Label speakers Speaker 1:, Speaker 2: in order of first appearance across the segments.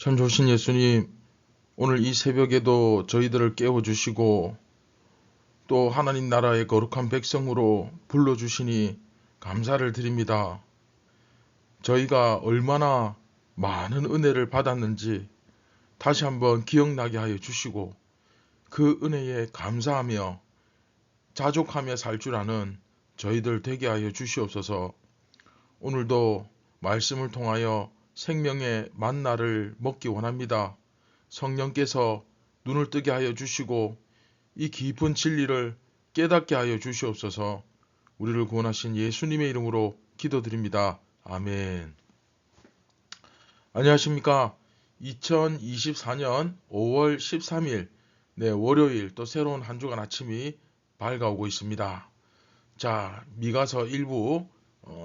Speaker 1: 참 좋으신 예수님, 오늘 이 새벽에도 저희들을 깨워주시고 또 하나님 나라의 거룩한 백성으로 불러주시니 감사를 드립니다. 저희가 얼마나 많은 은혜를 받았는지 다시 한번 기억나게 하여 주시고 그 은혜에 감사하며 자족하며 살 줄 아는 저희들 되게 하여 주시옵소서. 오늘도 말씀을 통하여 생명의 만나를 먹기 원합니다. 성령께서 눈을 뜨게 하여 주시고 이 깊은 진리를 깨닫게 하여 주시옵소서. 우리를 구원하신 예수님의 이름으로 기도드립니다. 아멘. 안녕하십니까. 2024년 5월 13일 월요일 또 새로운 한 주간 아침이 밝아오고 있습니다. 자, 미가서 1부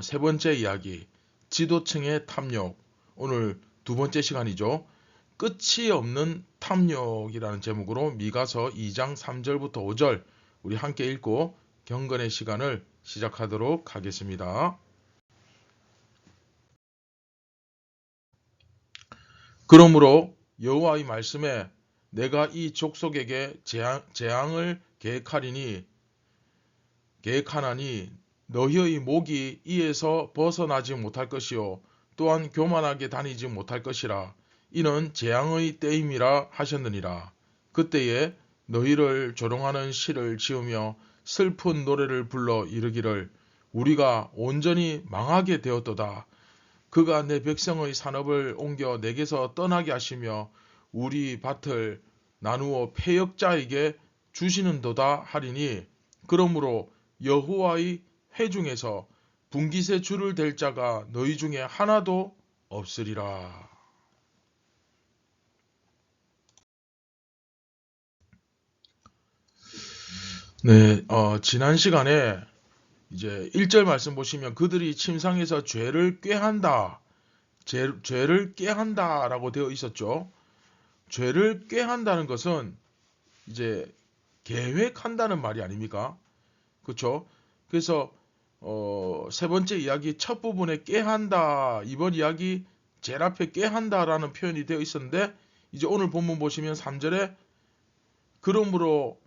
Speaker 1: 세 번째 이야기, 지도층의 탐욕. 오늘 두 번째 시간이죠. 끝이 없는 탐욕이라는 제목으로 미가서 2장 3절부터 5절 우리 함께 읽고 경건의 시간을 시작하도록 하겠습니다. 그러므로 여호와의 말씀에 내가 이 족속에게 재앙을 계획하나니 너희의 목이 이에서 벗어나지 못할 것이요 또한 교만하게 다니지 못할 것이라. 이는 재앙의 때임이라 하셨느니라. 그때에 너희를 조롱하는 시를 지으며 슬픈 노래를 불러 이르기를 우리가 온전히 망하게 되었도다. 그가 내 백성의 산업을 옮겨 내게서 떠나게 하시며 우리 밭을 나누어 패역자에게 주시는도다 하리니 그러므로 여호와의 회중에서 분깃에 줄을 댈 자가 너희 중에 하나도 없으리라. 네, 지난 시간에 이제 1절 말씀 보시면 그들이 침상에서 죄를 꾀한다. 죄를 꾀한다 라고 되어 있었죠. 죄를 꾀한다는 것은 이제 계획한다는 말이 아닙니까? 그렇죠? 그래서 세 번째 이야기 첫 부분에 꾀한다. 이번 이야기 제일 앞에 꾀한다라는 표현이 되어 있었는데 이제 오늘 본문 보시면 3절에 그러므로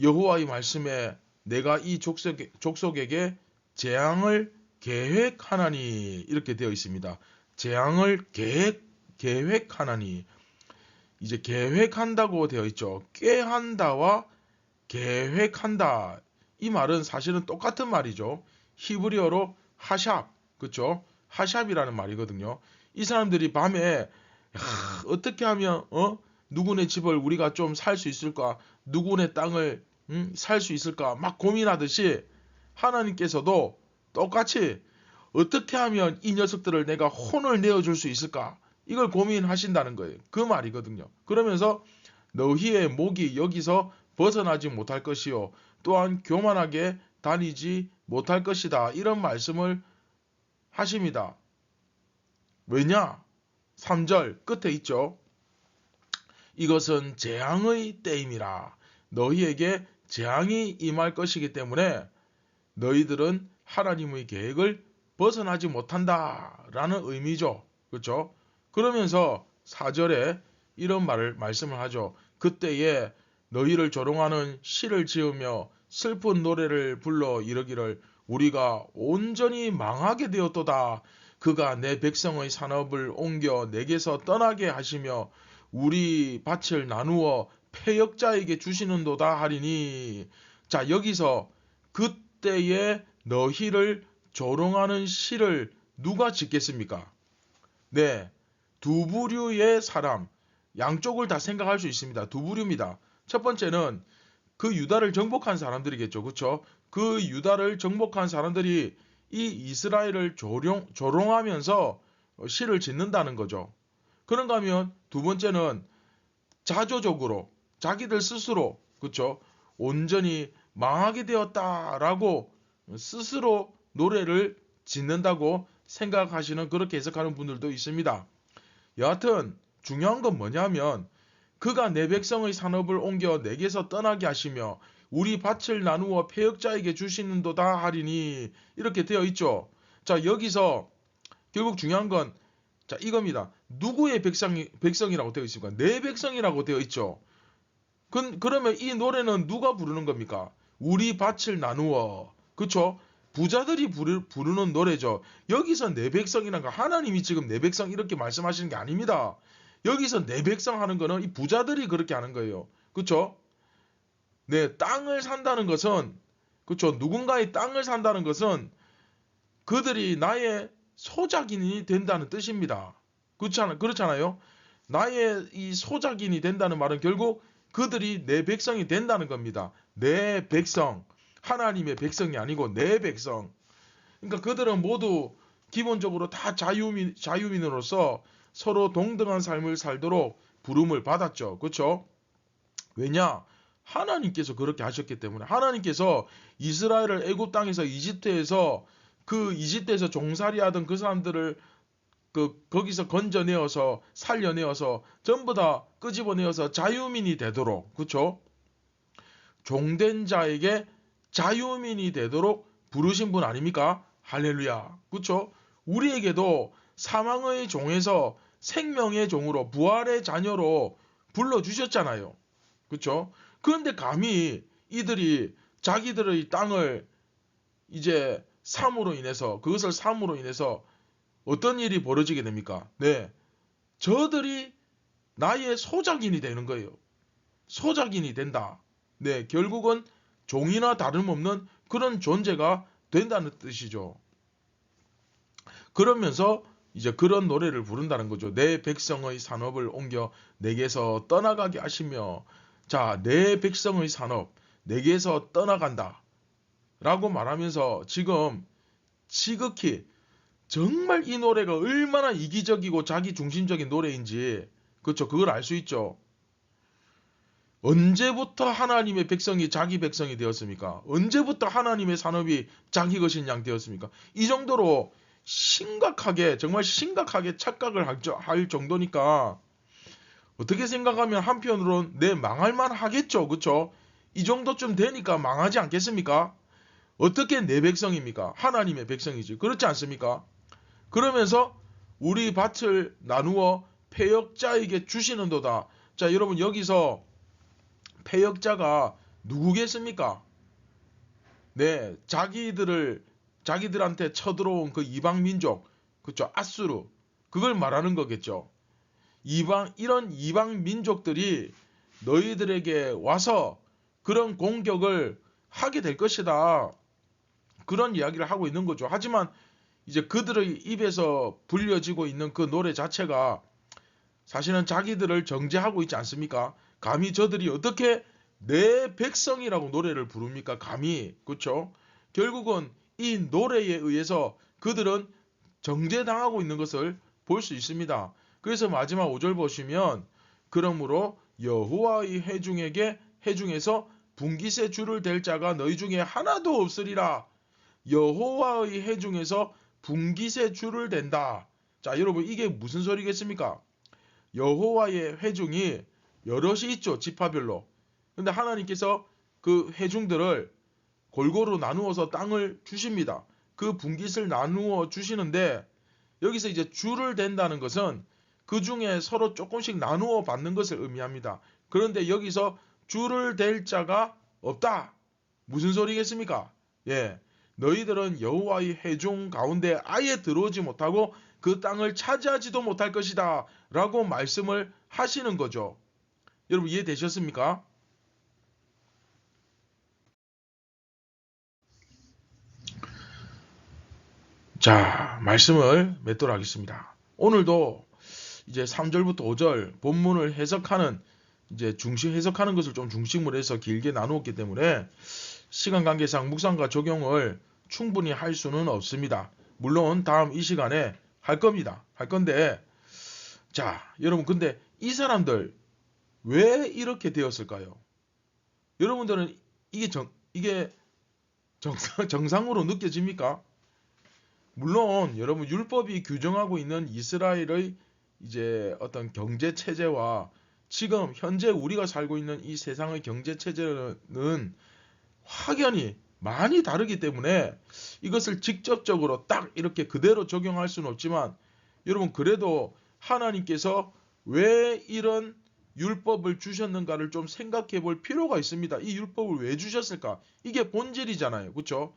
Speaker 1: 여호와의 말씀에 내가 이 족속에게 재앙을 계획하나니 이렇게 되어 있습니다. 재앙을 계획하나니 이제 계획한다고 되어 있죠. 꾀한다와 계획한다. 이 말은 사실은 똑같은 말이죠. 히브리어로 하샵, 그렇죠? 하샵이라는 말이거든요. 이 사람들이 밤에 어떻게 하면 누구네 집을 우리가 좀 살 수 있을까? 누구네 땅을 살 수 있을까? 막 고민하듯이 하나님께서도 똑같이 어떻게 하면 이 녀석들을 내가 혼을 내어줄 수 있을까? 이걸 고민하신다는 거예요. 그 말이거든요. 그러면서 너희의 목이 여기서 벗어나지 못할 것이요 또한 교만하게 다니지 못할 것이다. 이런 말씀을 하십니다. 왜냐? 3절 끝에 있죠. 이것은 재앙의 때임이라. 너희에게 재앙이 임할 것이기 때문에 너희들은 하나님의 계획을 벗어나지 못한다 라는 의미죠. 그렇죠? 그러면서 4절에 이런 말씀을 하죠. 그때에 너희를 조롱하는 시를 지으며 슬픈 노래를 불러 이르기를 우리가 온전히 망하게 되었도다. 그가 내 백성의 산업을 옮겨 내게서 떠나게 하시며 우리 밭을 나누어 패역자에게 주시는도다 하리니. 자, 여기서 그때에 너희를 조롱하는 시를 누가 짓겠습니까? 네, 두 부류의 사람, 양쪽을 다 생각할 수 있습니다. 두 부류입니다. 첫 번째는 그 유다를 정복한 사람들이겠죠. 그렇죠? 그 유다를 정복한 사람들이 이 이스라엘을 조롱하면서 시를 짓는다는 거죠. 그런가 하면 두 번째는 자조적으로 자기들 스스로 그렇죠? 온전히 망하게 되었다라고 스스로 노래를 짓는다고 생각하시는 그렇게 해석하는 분들도 있습니다. 여하튼 중요한 건 뭐냐면 그가 내 백성의 산업을 옮겨 내게서 떠나게 하시며 우리 밭을 나누어 패역자에게 주시는도다 하리니 이렇게 되어 있죠. 자, 여기서 결국 중요한 건 자, 이겁니다. 누구의 백성이라고 되어 있습니까? 내 백성이라고 되어 있죠. 그러면 이 노래는 누가 부르는 겁니까? 우리 밭을 나누어. 그쵸? 부자들이 부르는 노래죠. 여기서 내 백성이란 거 하나님이 지금 내 백성 이렇게 말씀하시는 게 아닙니다. 여기서 내 백성 하는 거는 이 부자들이 그렇게 하는 거예요. 그쵸? 네, 땅을 산다는 것은, 그쵸? 누군가의 땅을 산다는 것은 그들이 나의 소작인이 된다는 뜻입니다. 그렇잖아요? 나의 이 소작인이 된다는 말은 결국 그들이 내 백성이 된다는 겁니다. 내 백성. 하나님의 백성이 아니고 내 백성. 그러니까 그들은 모두 기본적으로 다 자유민으로서 서로 동등한 삶을 살도록 부름을 받았죠. 그렇죠? 왜냐? 하나님께서 그렇게 하셨기 때문에. 하나님께서 이스라엘을 애굽 땅에서 이집트에서 종살이하던 그 사람들을 거기서 건져내어서 살려내어서 전부 다 끄집어내어서 자유민이 되도록, 그쵸? 종된 자에게 자유민이 되도록 부르신 분 아닙니까? 할렐루야. 그쵸? 우리에게도 사망의 종에서 생명의 종으로 부활의 자녀로 불러주셨잖아요. 그쵸? 그런데 감히 이들이 자기들의 땅을 이제 그것을 삼으로 인해서 어떤 일이 벌어지게 됩니까? 네. 저들이 나의 소작인이 되는 거예요. 소작인이 된다. 네. 결국은 종이나 다름없는 그런 존재가 된다는 뜻이죠. 그러면서 이제 그런 노래를 부른다는 거죠. 내 백성의 산업을 옮겨 내게서 떠나가게 하시며, 자, 내 백성의 산업, 내게서 떠나간다. 라고 말하면서 지금 지극히 정말 이 노래가 얼마나 이기적이고 자기중심적인 노래인지, 그렇죠? 그걸 알 수 있죠. 언제부터 하나님의 백성이 자기 백성이 되었습니까? 언제부터 하나님의 산업이 자기 것인 양 되었습니까? 이 정도로 정말 심각하게 착각을 할 정도니까 어떻게 생각하면 한편으로는 망할만 하겠죠. 그렇죠? 이 정도쯤 되니까 망하지 않겠습니까? 어떻게 내 백성입니까? 하나님의 백성이지. 그렇지 않습니까? 그러면서 우리 밭을 나누어 패역자에게 주시는도다. 자, 여러분 여기서 패역자가 누구겠습니까? 네, 자기들한테 쳐들어온 그 이방 민족, 그렇죠? 아수르. 그걸 말하는 거겠죠. 이런 이방 민족들이 너희들에게 와서 그런 공격을 하게 될 것이다. 그런 이야기를 하고 있는 거죠. 하지만 이제 그들의 입에서 불려지고 있는 그 노래 자체가 사실은 자기들을 정죄하고 있지 않습니까? 감히 저들이 어떻게 내 백성이라고 노래를 부릅니까? 감히. 그렇죠? 결국은 이 노래에 의해서 그들은 정죄당하고 있는 것을 볼 수 있습니다. 그래서 마지막 5절 보시면 그러므로 여호와의 회중에서 분깃의 줄을 댈 자가 너희 중에 하나도 없으리라. 여호와의 회중에서 분깃의 줄을 댄다. 자, 여러분 이게 무슨 소리겠습니까? 여호와의 회중이 여럿이 있죠. 지파별로. 근데 하나님께서 그 회중들을 골고루 나누어서 땅을 주십니다. 그 분깃을 나누어 주시는데 여기서 이제 줄을 댄다는 것은 그 중에 서로 조금씩 나누어 받는 것을 의미합니다. 그런데 여기서 줄을 댈 자가 없다. 무슨 소리겠습니까? 예. 너희들은 여호와의 회중 가운데 아예 들어오지 못하고 그 땅을 차지하지도 못할 것이다. 라고 말씀을 하시는 거죠. 여러분 이해되셨습니까? 자, 말씀을 맺도록 하겠습니다. 오늘도 이제 3절부터 5절 본문을 해석하는 해석하는 것을 좀 중심으로 해서 길게 나누었기 때문에 시간 관계상 묵상과 적용을 충분히 할 수는 없습니다. 물론 다음 이 시간에 할 겁니다. 할 건데, 자, 여러분 근데 이 사람들 왜 이렇게 되었을까요? 여러분들은 이게 정상으로 느껴집니까? 물론 여러분 율법이 규정하고 있는 이스라엘의 이제 어떤 경제 체제와 지금 현재 우리가 살고 있는 이 세상의 경제 체제는 확연히 많이 다르기 때문에 이것을 직접적으로 딱 이렇게 그대로 적용할 수는 없지만 여러분 그래도 하나님께서 왜 이런 율법을 주셨는가를 좀 생각해 볼 필요가 있습니다. 이 율법을 왜 주셨을까? 이게 본질이잖아요. 그렇죠?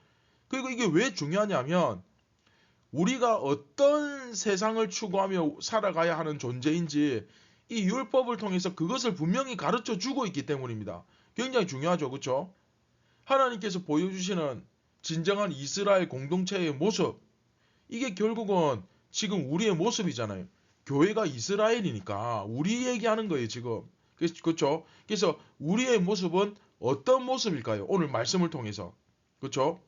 Speaker 1: 그리고 이게 왜 중요하냐면 우리가 어떤 세상을 추구하며 살아가야 하는 존재인지 이 율법을 통해서 그것을 분명히 가르쳐 주고 있기 때문입니다. 굉장히 중요하죠. 그렇죠? 하나님께서 보여주시는 진정한 이스라엘 공동체의 모습, 이게 결국은 지금 우리의 모습이잖아요. 교회가 이스라엘이니까 우리 얘기하는 거예요, 지금. 그렇죠? 그래서 우리의 모습은 어떤 모습일까요? 오늘 말씀을 통해서. 그렇죠?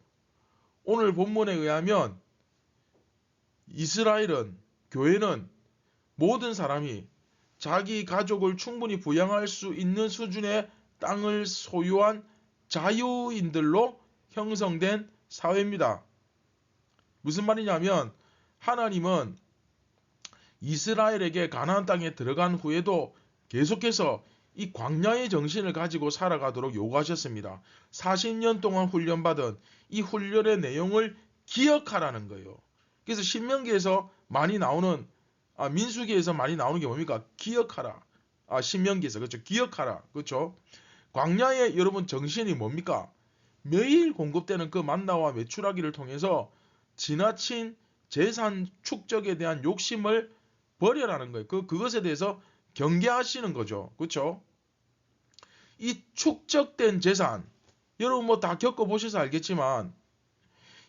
Speaker 1: 오늘 본문에 의하면 이스라엘은, 교회는 모든 사람이 자기 가족을 충분히 부양할 수 있는 수준의 땅을 소유한 자유인들로 형성된 사회입니다. 무슨 말이냐면 하나님은 이스라엘에게 가나안 땅에 들어간 후에도 계속해서 이 광야의 정신을 가지고 살아가도록 요구하셨습니다. 40년 동안 훈련받은 이 훈련의 내용을 기억하라는 거예요. 그래서 신명기에서 많이 나오는 민수기에서 많이 나오는 게 뭡니까? 기억하라. 신명기에서 그렇죠. 기억하라. 그렇죠. 광야의 여러분 정신이 뭡니까? 매일 공급되는 그 만나와 메추라기를 통해서 지나친 재산 축적에 대한 욕심을 버려라는 거예요. 그것에 대해서 경계하시는 거죠. 그렇죠? 이 축적된 재산, 여러분 뭐 다 겪어보셔서 알겠지만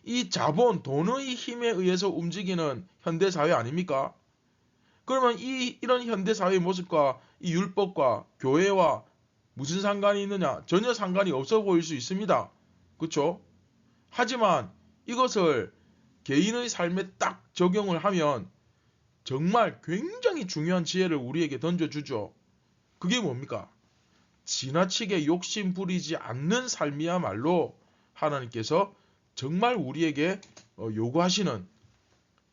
Speaker 1: 이 자본, 돈의 힘에 의해서 움직이는 현대사회 아닙니까? 그러면 이런 현대사회의 모습과 이 율법과 교회와 무슨 상관이 있느냐? 전혀 상관이 없어 보일 수 있습니다. 그렇죠? 하지만 이것을 개인의 삶에 딱 적용을 하면 정말 굉장히 중요한 지혜를 우리에게 던져주죠. 그게 뭡니까? 지나치게 욕심 부리지 않는 삶이야말로 하나님께서 정말 우리에게 요구하시는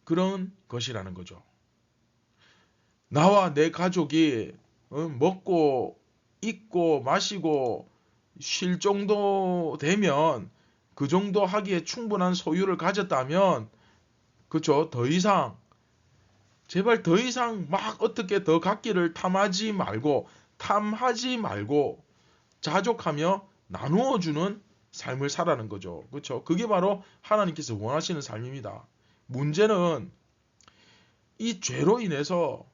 Speaker 1: 그런 것이라는 거죠. 나와 내 가족이 먹고 입고 마시고 쉴 정도 되면 그 정도 하기에 충분한 소유를 가졌다면 그렇죠. 더 이상 제발 더 이상 막 어떻게 더 갖기를 탐하지 말고 자족하며 나누어주는 삶을 살아가는 거죠. 그렇죠. 그게 바로 하나님께서 원하시는 삶입니다. 문제는 이 죄로 인해서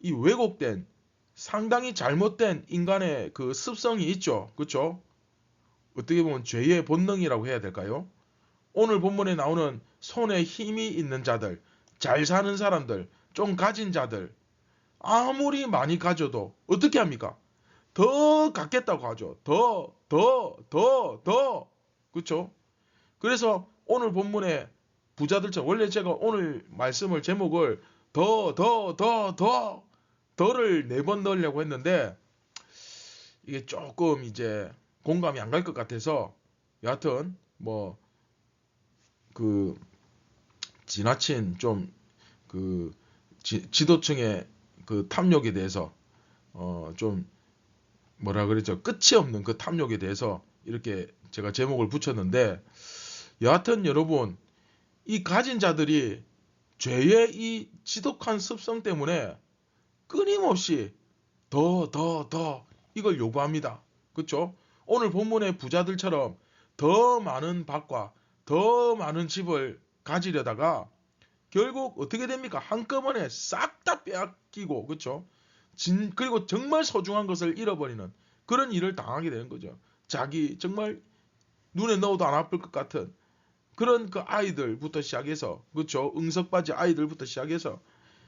Speaker 1: 이 왜곡된 상당히 잘못된 인간의 그 습성이 있죠. 그렇죠. 어떻게 보면 죄의 본능이라고 해야 될까요? 오늘 본문에 나오는 손에 힘이 있는 자들, 잘 사는 사람들, 좀 가진 자들, 아무리 많이 가져도 어떻게 합니까? 더 갖겠다고 하죠. 더. 그렇죠? 그래서 오늘 본문에 부자들처럼 원래 제가 오늘 말씀을 제목을 더를 4번 넣으려고 했는데 이게 조금 이제 공감이 안 갈 것 같아서 여하튼 뭐 그 지나친 좀 그 지도층의 그 탐욕에 대해서 좀 뭐라 그랬죠? 끝이 없는 그 탐욕에 대해서 이렇게 제가 제목을 붙였는데 여하튼 여러분 이 가진 자들이 죄의 이 지독한 습성 때문에 끊임없이 더 이걸 요구합니다. 그렇죠? 오늘 본문의 부자들처럼 더 많은 밭과 더 많은 집을 가지려다가 결국 어떻게 됩니까? 한꺼번에 싹 다 빼앗기고 그렇죠? 그리고 정말 소중한 것을 잃어버리는 그런 일을 당하게 되는 거죠. 자기 정말 눈에 넣어도 안 아플 것 같은 그런 그 아이들부터 시작해서 그렇죠. 응석바지 아이들부터 시작해서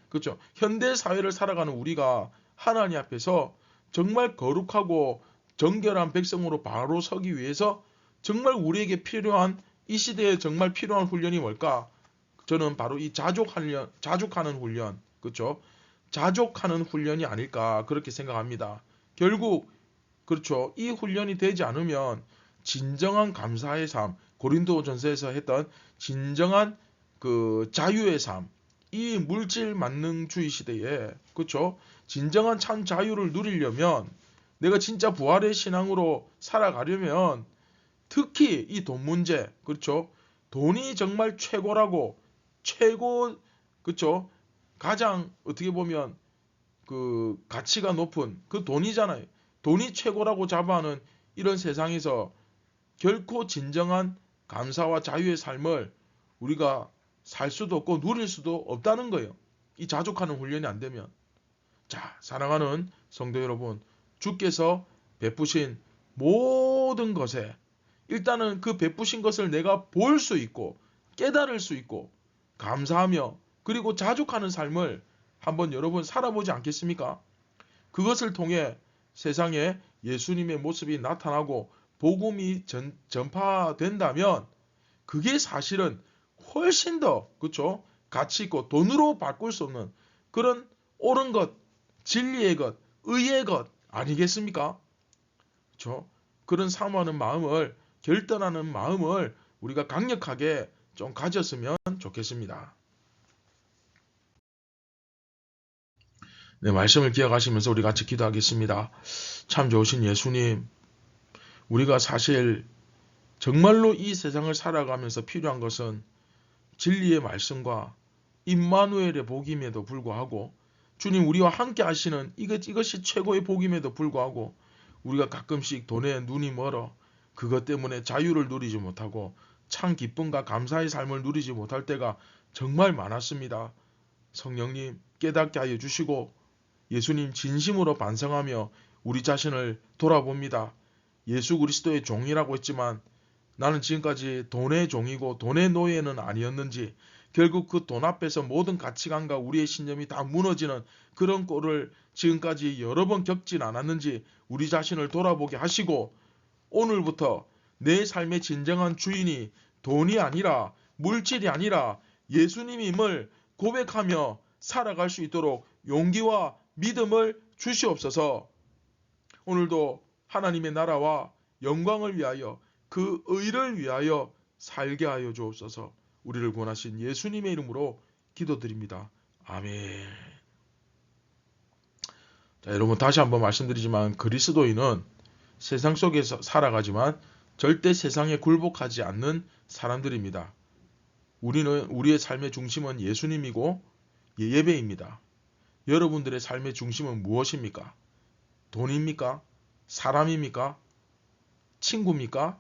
Speaker 1: 그렇죠. 현대 사회를 살아가는 우리가 하나님 앞에서 정말 거룩하고 정결한 백성으로 바로 서기 위해서 정말 우리에게 필요한 이 시대에 정말 필요한 훈련이 뭘까? 저는 바로 이 자족하는 훈련, 그렇죠? 자족하는 훈련이 아닐까 그렇게 생각합니다. 결국 그렇죠. 이 훈련이 되지 않으면 진정한 감사의 삶, 고린도전서에서 했던 진정한 그 자유의 삶, 이 물질 만능주의 시대에 그렇죠. 진정한 참 자유를 누리려면 내가 진짜 부활의 신앙으로 살아가려면 특히 이 돈 문제, 그렇죠. 돈이 정말 최고라고 최고 그렇죠. 가장 어떻게 보면 그 가치가 높은 그 돈이잖아요. 돈이 최고라고 자부하는 이런 세상에서 결코 진정한 감사와 자유의 삶을 우리가 살 수도 없고 누릴 수도 없다는 거예요. 이 자족하는 훈련이 안 되면. 자, 사랑하는 성도 여러분, 주께서 베푸신 모든 것에 일단은 그 베푸신 것을 내가 볼 수 있고 깨달을 수 있고 감사하며 그리고 자족하는 삶을 한번 여러분 살아보지 않겠습니까? 그것을 통해 세상에 예수님의 모습이 나타나고 복음이 전파된다면 그게 사실은 훨씬 더 그렇죠? 가치 있고 돈으로 바꿀 수 없는 그런 옳은 것, 진리의 것, 의의 것 아니겠습니까? 그렇죠? 그런 사모하는 마음을 결단하는 마음을 우리가 강력하게 좀 가졌으면 좋겠습니다. 네, 말씀을 기억하시면서 우리 같이 기도하겠습니다. 참 좋으신 예수님, 우리가 사실 정말로 이 세상을 살아가면서 필요한 것은 진리의 말씀과 임마누엘의 복임에도 불구하고 주님 우리와 함께 하시는 이것이 최고의 복임에도 불구하고 우리가 가끔씩 돈에 눈이 멀어 그것 때문에 자유를 누리지 못하고 참 기쁨과 감사의 삶을 누리지 못할 때가 정말 많았습니다. 성령님 깨닫게 하여 주시고 예수님 진심으로 반성하며 우리 자신을 돌아봅니다. 예수 그리스도의 종이라고 했지만 나는 지금까지 돈의 종이고 돈의 노예는 아니었는지 결국 그 돈 앞에서 모든 가치관과 우리의 신념이 다 무너지는 그런 꼴을 지금까지 여러 번 겪진 않았는지 우리 자신을 돌아보게 하시고 오늘부터 내 삶의 진정한 주인이 돈이 아니라 물질이 아니라 예수님임을 고백하며 살아갈 수 있도록 용기와 믿음을 주시옵소서. 오늘도 하나님의 나라와 영광을 위하여 그 의를 위하여 살게 하여 주옵소서. 우리를 구원하신 예수님의 이름으로 기도드립니다. 아멘. 자, 여러분 다시 한번 말씀드리지만 그리스도인은 세상 속에서 살아가지만 절대 세상에 굴복하지 않는 사람들입니다. 우리의 삶의 중심은 예수님이고 예배입니다. 여러분들의 삶의 중심은 무엇입니까? 돈입니까? 사람입니까? 친구입니까?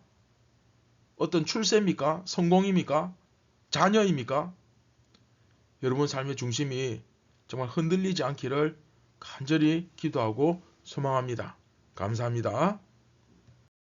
Speaker 1: 어떤 출세입니까? 성공입니까? 자녀입니까? 여러분 삶의 중심이 정말 흔들리지 않기를 간절히 기도하고 소망합니다. 감사합니다.